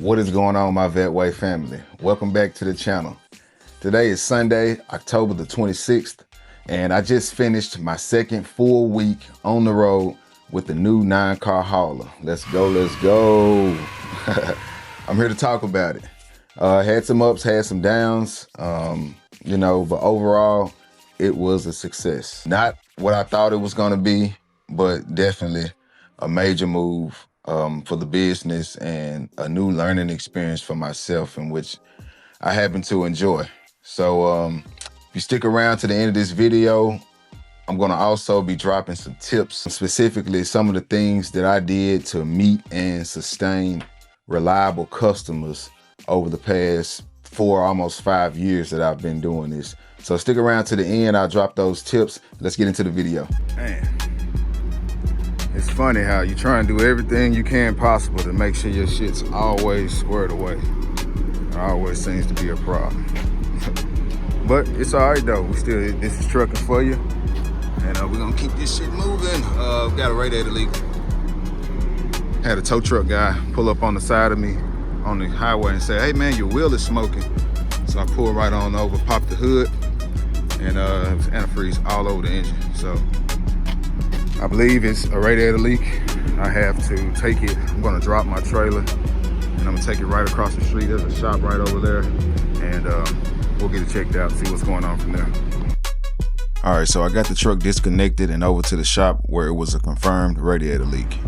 What is going on, my Vetway family? Welcome back to the channel. Today is Sunday, October the 26th, and I just finished my second full week on the road with the new 9-car hauler. Let's go, let's go. I'm here to talk about it. Had some ups, had some downs, but overall, it was a success. Not what I thought it was gonna be, but definitely a major move for the business and a new learning experience for myself, in which I happen to enjoy. So if you stick around to the end of this video, I'm gonna also be dropping some tips, specifically some of the things that I did to meet and sustain reliable customers over the past 4, almost 5 years that I've been doing this. So stick around to the end, I'll drop those tips. Let's get into the video. Man, it's funny how you try and do everything you can possible to make sure your shit's always squared away. It always seems to be a problem. But it's all right though. This is trucking for you. And we're gonna keep this shit moving. Got a radiator leak. Had a tow truck guy pull up on the side of me on the highway and say, "Hey man, your wheel is smoking." So I pulled right on over, popped the hood, and it was antifreeze all over the engine. So I believe it's a radiator leak. I have to take it. I'm gonna drop my trailer and I'm gonna take it right across the street. There's a shop right over there, and we'll get it checked out, see what's going on from there. All right, so I got the truck disconnected and over to the shop where it was a confirmed radiator leak.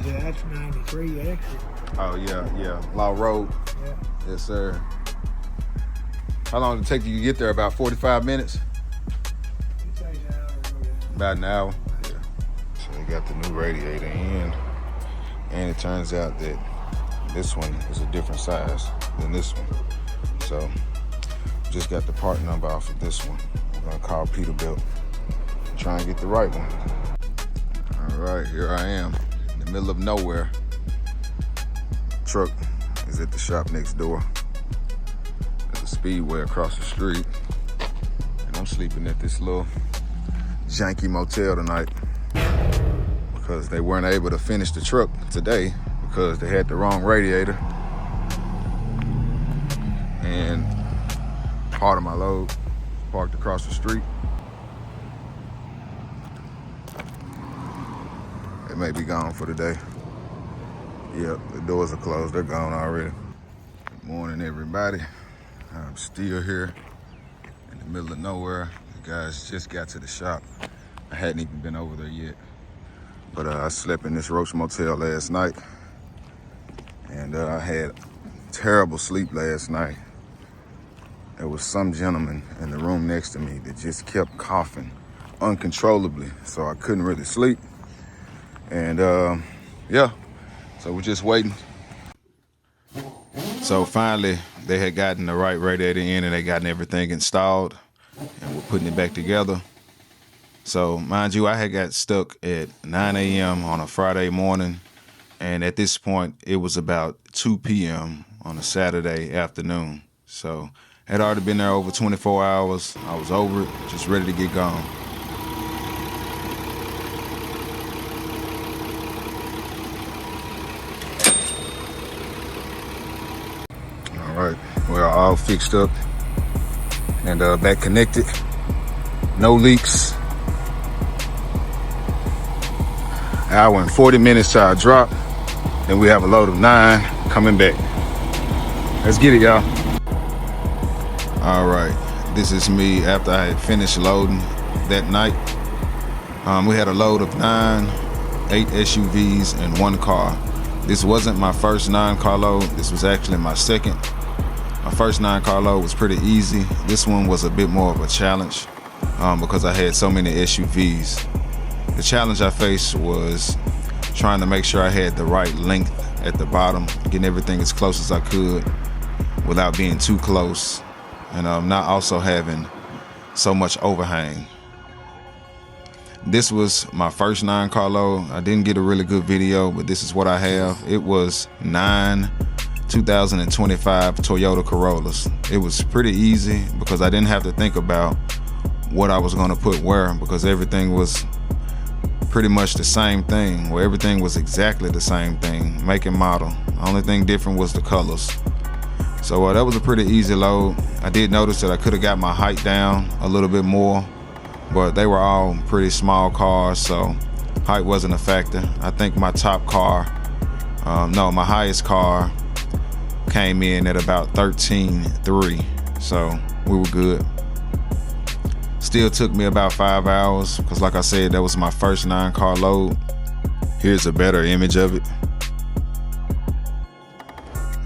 That's 93 exit. Oh yeah, Law Road. Yeah. Yes, sir. How long did it take you to get there? About 45 minutes? It takes an hour to go down. About an hour. Yeah. So they got the new radiator in, and it turns out that this one is a different size than this one. So just got the part number off of this one. I'm gonna call Peterbilt and try and get the right one. All right, here I am. Middle of nowhere. Truck is at the shop next door. There's a speedway across the street, and I'm sleeping at this little janky motel tonight because they weren't able to finish the truck today because they had the wrong radiator, and part of my load parked across the street. It may be gone for the day. Yep, the doors are closed. They're gone already. Good morning, everybody. I'm still here in the middle of nowhere. The guys just got to the shop. I hadn't even been over there yet. But I slept in this Roach Motel last night. And I had terrible sleep last night. There was some gentleman in the room next to me that just kept coughing uncontrollably. So I couldn't really sleep. And yeah, so we're just waiting. So finally, they had gotten the right radiator in and they gotten everything installed, and we're putting it back together. So mind you, I had got stuck at 9 a.m. on a Friday morning, and at this point, it was about 2 p.m. on a Saturday afternoon. So I had already been there over 24 hours. I was over it, just ready to get gone. All right, we're all fixed up and back connected. No leaks. Hour and 40 minutes to our drop. Then we have a load of 9 coming back. Let's get it, y'all. All right, this is me after I had finished loading that night. We had a load of 9, 8 SUVs and 1 car. This wasn't my first 9-car load. This was actually my second. My first 9-car load was pretty easy. This one was a bit more of a challenge because I had so many SUVs. The challenge I faced was trying to make sure I had the right length at the bottom, getting everything as close as I could without being too close, and not also having so much overhang. This was my first 9-car load. I didn't get a really good video, but this is what I have. It was 9 2025 Toyota Corollas. It was pretty easy because I didn't have to think about what I was gonna put where, because everything was pretty much the same thing. Well, everything was exactly the same thing, make and model. The only thing different was the colors. So that was a pretty easy load. I did notice that I could have got my height down a little bit more, but they were all pretty small cars, so height wasn't a factor. I think my top car, my highest car came in at about 13.3, so we were good. Still took me about 5 hours, because like I said, that was my first 9-car load. Here's a better image of it,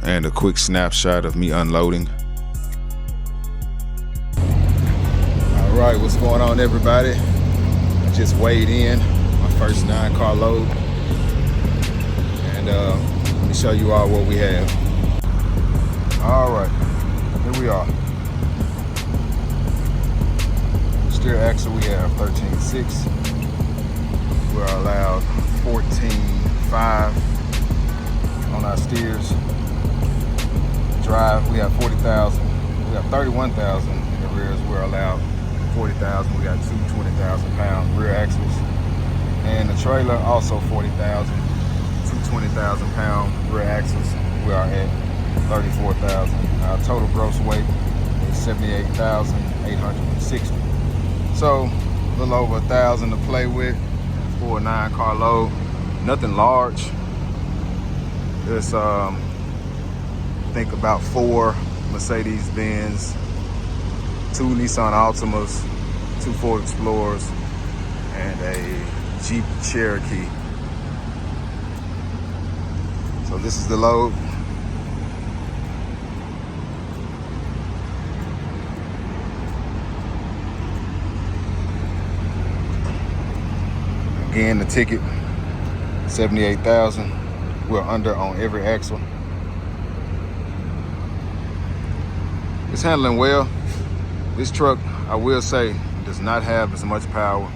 and a quick snapshot of me unloading. All right, what's going on, everybody? I just weighed in my first 9-car load, and let me show you all what we have. All right, here we are. Steer axle, we have 13.6. We're allowed 14.5 on our steers. Drive, we have 40,000. We have 31,000 in the rears. We're allowed 40,000. We got two 20,000-pound rear axles. And the trailer, also 40,000. Two 20,000-pound rear axles. We are at 34,000. Our total gross weight is 78,860. So a little over 1,000 to play with for a 9-car load. Nothing large. There's think about 4 Mercedes-Benz, 2 Nissan Altimas, 2 Ford Explorers, and a Jeep Cherokee. So this is the load. Again, the ticket, 78,000. We're under on every axle. It's handling well. This truck, I will say, does not have as much power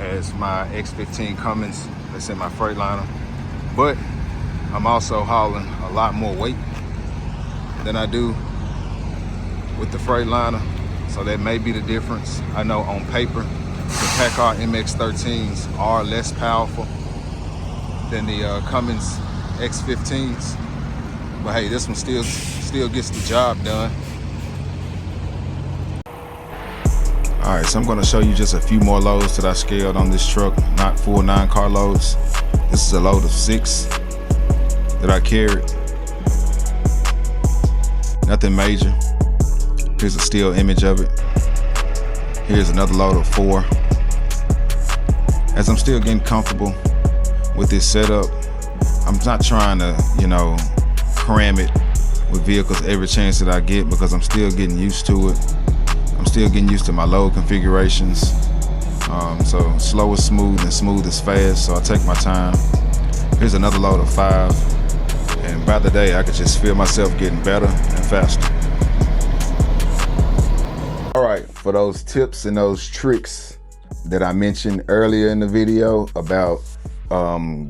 as my X15 Cummins that's in my Freightliner, but I'm also hauling a lot more weight than I do with the Freightliner, so that may be the difference. I know on paper, the PACCAR MX-13s are less powerful than the Cummins X15s, but hey, this one still gets the job done. All right, so I'm gonna show you just a few more loads that I scaled on this truck, not full 9-car loads. This is a load of 6 that I carried. Nothing major. Here's a still image of it. Here's another load of 4. As I'm still getting comfortable with this setup, I'm not trying to, cram it with vehicles every chance that I get, because I'm still getting used to it. I'm still getting used to my load configurations. So slow is smooth and smooth is fast, so I take my time. Here's another load of 5. And by the day, I could just feel myself getting better and faster. All right, for those tips and those tricks that I mentioned earlier in the video about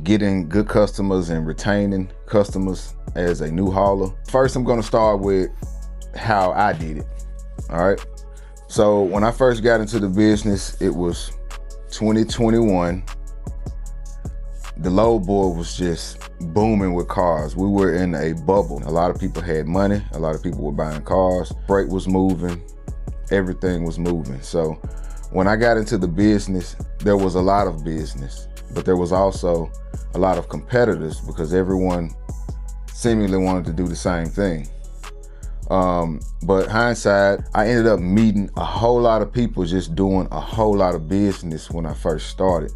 getting good customers and retaining customers as a new hauler. First, I'm gonna start with how I did it, all right? So when I first got into the business, it was 2021. The load board was just booming with cars. We were in a bubble. A lot of people had money. A lot of people were buying cars. Freight was moving. Everything was moving. So when I got into the business, there was a lot of business, but there was also a lot of competitors because everyone seemingly wanted to do the same thing. But hindsight, I ended up meeting a whole lot of people just doing a whole lot of business when I first started.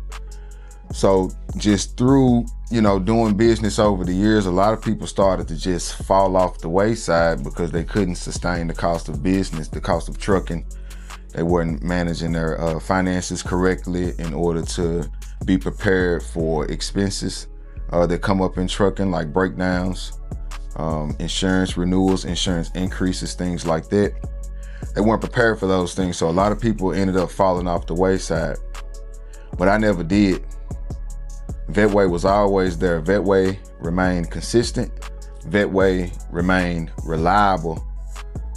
So just through, doing business over the years, a lot of people started to just fall off the wayside because they couldn't sustain the cost of business, the cost of trucking. They weren't managing their finances correctly in order to be prepared for expenses that come up in trucking, like breakdowns, insurance renewals, insurance increases, things like that. They weren't prepared for those things. So a lot of people ended up falling off the wayside. but I never did. Vetway was always there. Vetway remained consistent. Vetway remained reliable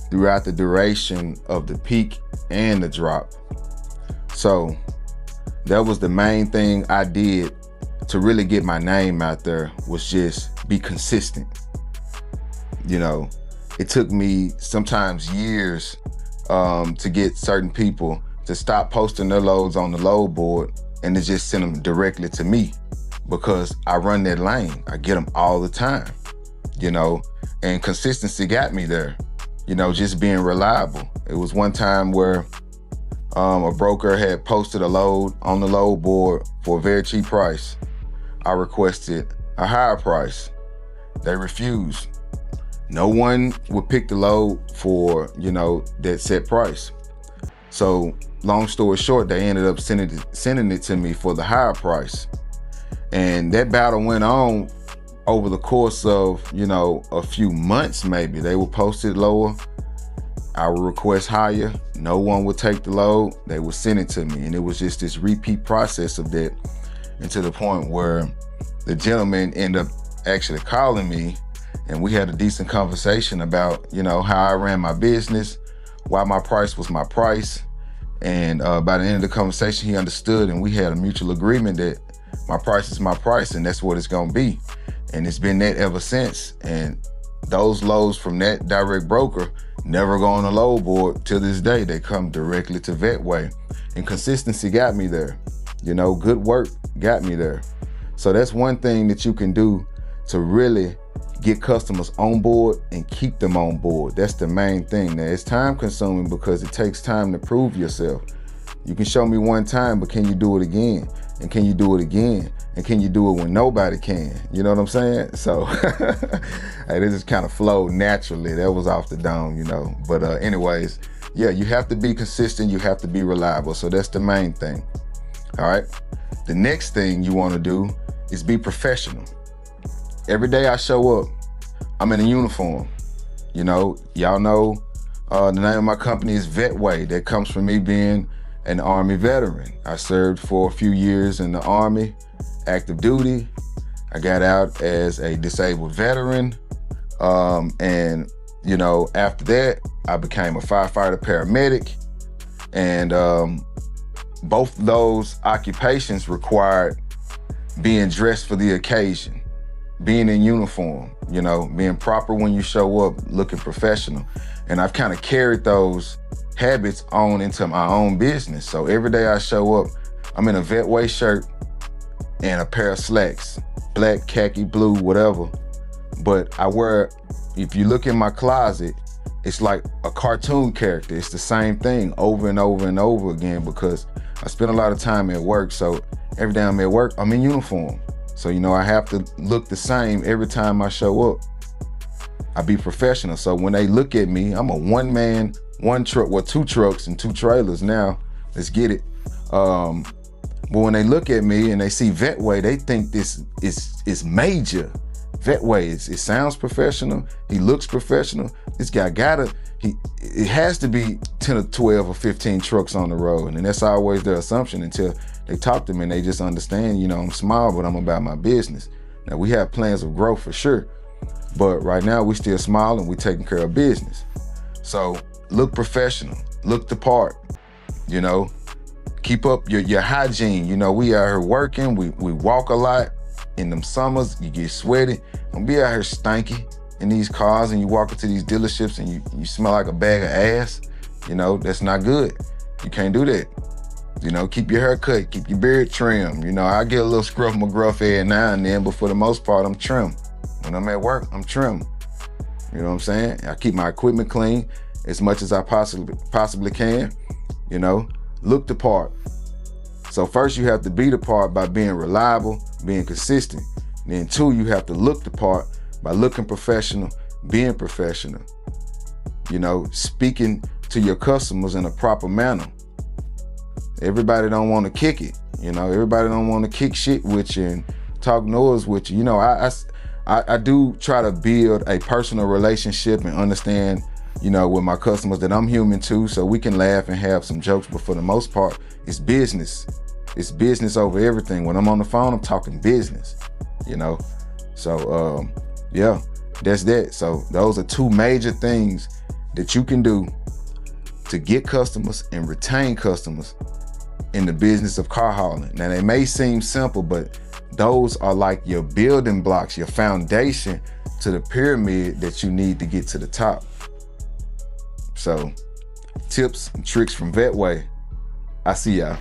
throughout the duration of the peak and the drop. So that was the main thing I did to really get my name out there, was just be consistent. You know, it took me sometimes years to get certain people to stop posting their loads on the load board and to just send them directly to me, because I run that lane. I get them all the time, you know, and consistency got me there, you know, just being reliable. It was one time where a broker had posted a load on the load board for a very cheap price. I requested a higher price. They refused. No one would pick the load for, you know, that set price. So long story short, they ended up sending it to me for the higher price. And that battle went on over the course of, you know, a few months maybe. They would post it lower. I would request higher. No one would take the load. They would send it to me. And it was just this repeat process of that. And to the point where the gentleman ended up actually calling me, and we had a decent conversation about, you know, how I ran my business, why my price was my price. And by the end of the conversation, he understood, and we had a mutual agreement that my price is my price, and that's what it's gonna be. And it's been that ever since. And those loads from that direct broker never go on the load board till this day. They come directly to Vetway. And consistency got me there. You know, good work got me there. So that's one thing that you can do to really get customers on board and keep them on board. That's the main thing. Now, it's time consuming because it takes time to prove yourself. You can show me one time, but can you do it again? And can you do it again? And can you do it when nobody can? You know what I'm saying? So hey, this just kind of flowed naturally. That was off the dome, you know. But anyways, yeah, you have to be consistent. You have to be reliable. So that's the main thing. All right. The next thing you want to do is be professional. Every day I show up, I'm in a uniform. You know, y'all know the name of my company is Vetway. That comes from me being an Army veteran. I served for a few years in the Army, active duty. I got out as a disabled veteran. And, you know, after that, I became a firefighter paramedic. And both of those occupations required being dressed for the occasion, being in uniform, you know, being proper when you show up, looking professional. And I've kind of carried those habits on into my own business. So every day I show up, I'm in a Vetway shirt and a pair of slacks, black, khaki, blue, whatever. But I wear, if you look in my closet, it's like a cartoon character. It's the same thing over and over and over again, because I spend a lot of time at work. So every day I'm at work, I'm in uniform. So, you know, I have to look the same every time I show up. I be professional. So when they look at me, I'm a one man, one truck, well, two trucks and two trailers now. Let's get it. But when they look at me and they see Vetway, they think this is major. Vetway, it sounds professional. He looks professional. This guy it has to be 10 or 12 or 15 trucks on the road. And that's always their assumption until they talk to me and they just understand, you know, I'm small, but I'm about my business. Now, we have plans of growth for sure, but right now we still small and we taking care of business. So look professional, look the part, you know, keep up your hygiene. You know, we out here working, we walk a lot. In them summers, you get sweaty. Don't be out here stanky in these cars and you walk into these dealerships and you smell like a bag of ass. You know, that's not good. You can't do that. You know, keep your hair cut, keep your beard trimmed. You know, I get a little scruff McGruff every now and then, but for the most part, I'm trim. When I'm at work, I'm trim. You know what I'm saying? I keep my equipment clean as much as I possibly can. You know, look the part. So first you have to be the part by being reliable, being consistent. And then two, you have to look the part by looking professional, being professional. You know, speaking to your customers in a proper manner. Everybody don't want to kick it. You know, everybody don't want to kick shit with you and talk noise with you. You know, I do try to build a personal relationship and understand, you know, with my customers that I'm human too, so we can laugh and have some jokes, but for the most part, it's business. It's business over everything. When I'm on the phone, I'm talking business, you know? So, yeah, that's that. So those are two major things that you can do to get customers and retain customers in the business of car hauling. Now, they may seem simple, but those are like your building blocks, your foundation to the pyramid that you need to get to the top. So, tips and tricks from Vetway. I see y'all.